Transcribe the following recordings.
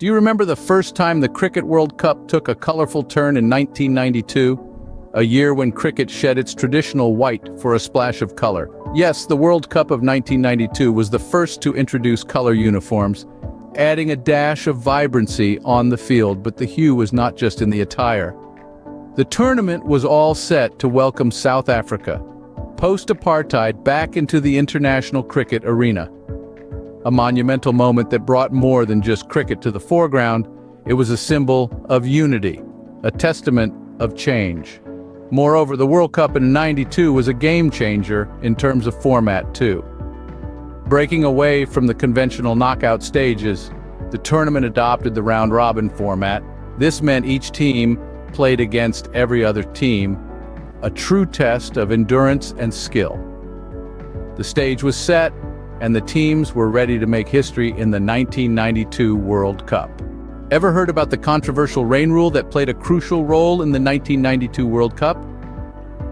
Do you remember the first time the Cricket World Cup took a colorful turn in 1992? A year when cricket shed its traditional white for a splash of color. Yes, the World Cup of 1992 was the first to introduce color uniforms, adding a dash of vibrancy on the field, but the hue was not just in the attire. The tournament was all set to welcome South Africa, post-apartheid, back into the international cricket arena. A monumental moment that brought more than just cricket to the foreground. It was a symbol of unity, a testament of change. Moreover, the World Cup in '92 was a game changer in terms of format too. Breaking away from the conventional knockout stages, the tournament adopted the round-robin format. This meant each team played against every other team, a true test of endurance and skill. The stage was set, and the teams were ready to make history in the 1992 World Cup. Ever heard about the controversial rain rule that played a crucial role in the 1992 World Cup?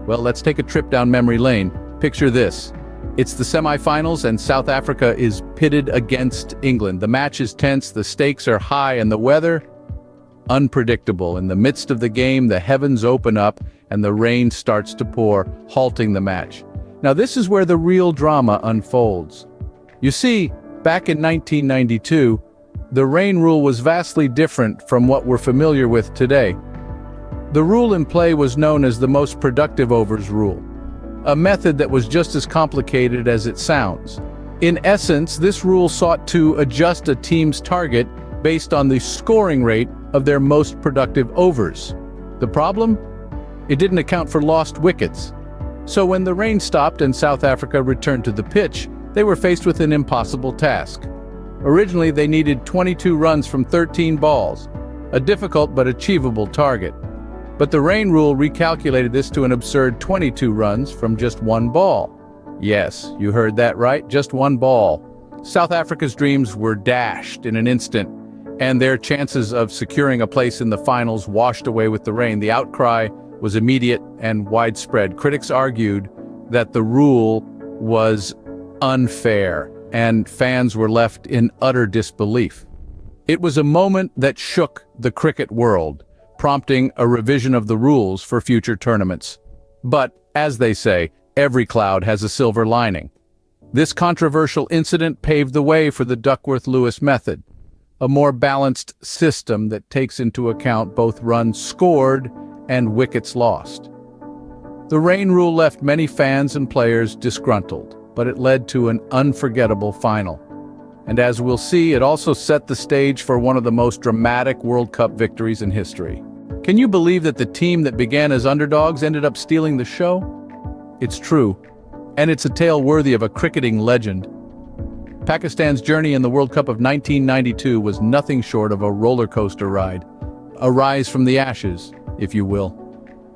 Well, let's take a trip down memory lane. Picture this. It's the semifinals and South Africa is pitted against England. The match is tense, the stakes are high, and the weather unpredictable. In the midst of the game, the heavens open up and the rain starts to pour, halting the match. Now this is where the real drama unfolds. You see, back in 1992, the rain rule was vastly different from what we're familiar with today. The rule in play was known as the most productive overs rule, a method that was just as complicated as it sounds. In essence, this rule sought to adjust a team's target based on the scoring rate of their most productive overs. The problem? It didn't account for lost wickets. So when the rain stopped and South Africa returned to the pitch, they were faced with an impossible task. Originally, they needed 22 runs from 13 balls, a difficult but achievable target. But the rain rule recalculated this to an absurd 22 runs from just one ball. Yes, you heard that right, just one ball. South Africa's dreams were dashed in an instant, and their chances of securing a place in the finals washed away with the rain. The outcry was immediate and widespread. Critics argued that the rule was unfair, and fans were left in utter disbelief. It was a moment that shook the cricket world, prompting a revision of the rules for future tournaments. But, as they say, every cloud has a silver lining. This controversial incident paved the way for the Duckworth-Lewis method, a more balanced system that takes into account both runs scored and wickets lost. The rain rule left many fans and players disgruntled, but it led to an unforgettable final. And as we'll see, it also set the stage for one of the most dramatic World Cup victories in history. Can you believe that the team that began as underdogs ended up stealing the show? It's true, and it's a tale worthy of a cricketing legend. Pakistan's journey in the World Cup of 1992 was nothing short of a roller coaster ride, a rise from the ashes, if you will.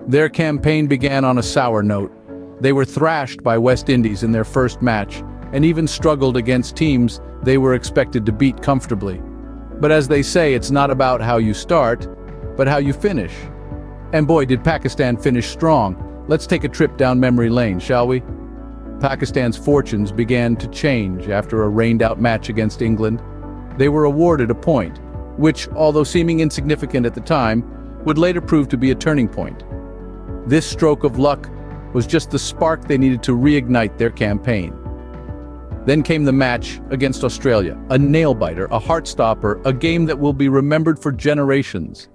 Their campaign began on a sour note. They were thrashed by West Indies in their first match, and even struggled against teams they were expected to beat comfortably. But as they say, it's not about how you start, but how you finish. And boy, did Pakistan finish strong. Let's take a trip down memory lane, shall we? Pakistan's fortunes began to change after a rained-out match against England. They were awarded a point, which, although seeming insignificant at the time, would later prove to be a turning point. This stroke of luck was just the spark they needed to reignite their campaign. Then came the match against Australia, a nail-biter, a heart-stopper, a game that will be remembered for generations.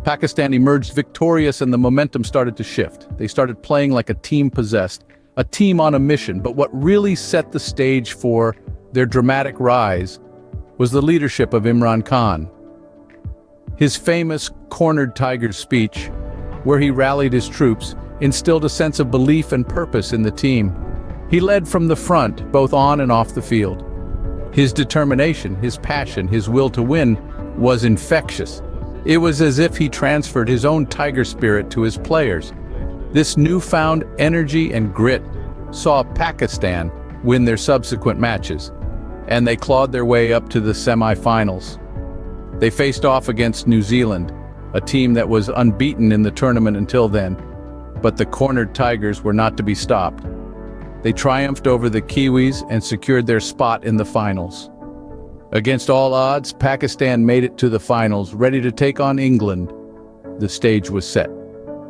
Pakistan emerged victorious and the momentum started to shift. They started playing like a team possessed, a team on a mission. But what really set the stage for their dramatic rise was the leadership of Imran Khan. His famous Cornered Tigers speech, where he rallied his troops, instilled a sense of belief and purpose in the team. He led from the front, both on and off the field. His determination, his passion, his will to win was infectious. It was as if he transferred his own tiger spirit to his players. This newfound energy and grit saw Pakistan win their subsequent matches, and they clawed their way up to the semi-finals. They faced off against New Zealand, a team that was unbeaten in the tournament until then, but the Cornered Tigers were not to be stopped. They triumphed over the Kiwis and secured their spot in the finals. Against all odds, Pakistan made it to the finals, ready to take on England. The stage was set.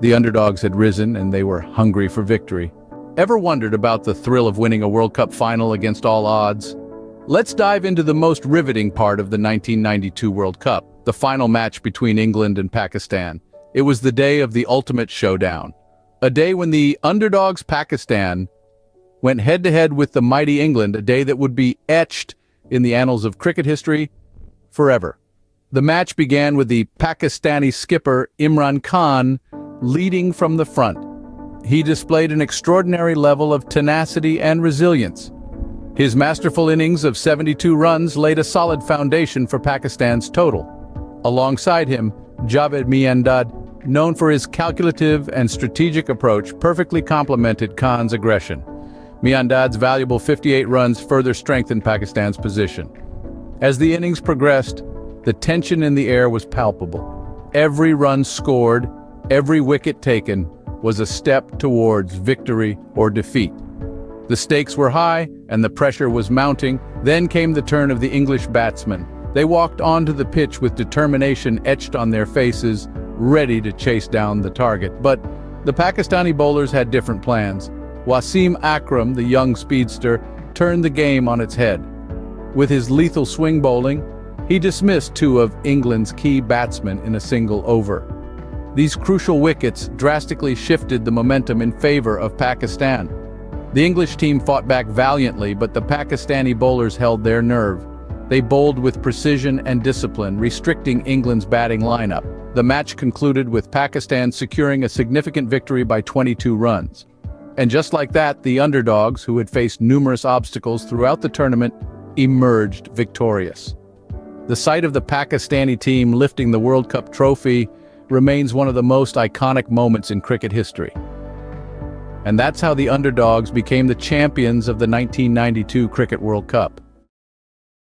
The underdogs had risen, and they were hungry for victory. Ever wondered about the thrill of winning a World Cup final against all odds? Let's dive into the most riveting part of the 1992 World Cup, the final match between England and Pakistan. It was the day of the ultimate showdown. A day when the underdogs Pakistan went head-to-head with the mighty England, a day that would be etched in the annals of cricket history forever. The match began with the Pakistani skipper Imran Khan leading from the front. He displayed an extraordinary level of tenacity and resilience. His masterful innings of 72 runs laid a solid foundation for Pakistan's total. Alongside him, Javed Miandad, known for his calculative and strategic approach, perfectly complemented Khan's aggression. Miandad's valuable 58 runs further strengthened Pakistan's position. As the innings progressed, the tension in the air was palpable. Every run scored, every wicket taken, was a step towards victory or defeat. The stakes were high, and the pressure was mounting. Then came the turn of the English batsmen. They walked onto the pitch with determination etched on their faces, ready to chase down the target. But the Pakistani bowlers had different plans. Wasim Akram, the young speedster, turned the game on its head. With his lethal swing bowling, he dismissed two of England's key batsmen in a single over. These crucial wickets drastically shifted the momentum in favor of Pakistan. The English team fought back valiantly, but the Pakistani bowlers held their nerve. They bowled with precision and discipline, restricting England's batting lineup. The match concluded with Pakistan securing a significant victory by 22 runs. And just like that, the underdogs, who had faced numerous obstacles throughout the tournament, emerged victorious. The sight of the Pakistani team lifting the World Cup trophy remains one of the most iconic moments in cricket history. And that's how the underdogs became the champions of the 1992 Cricket World Cup.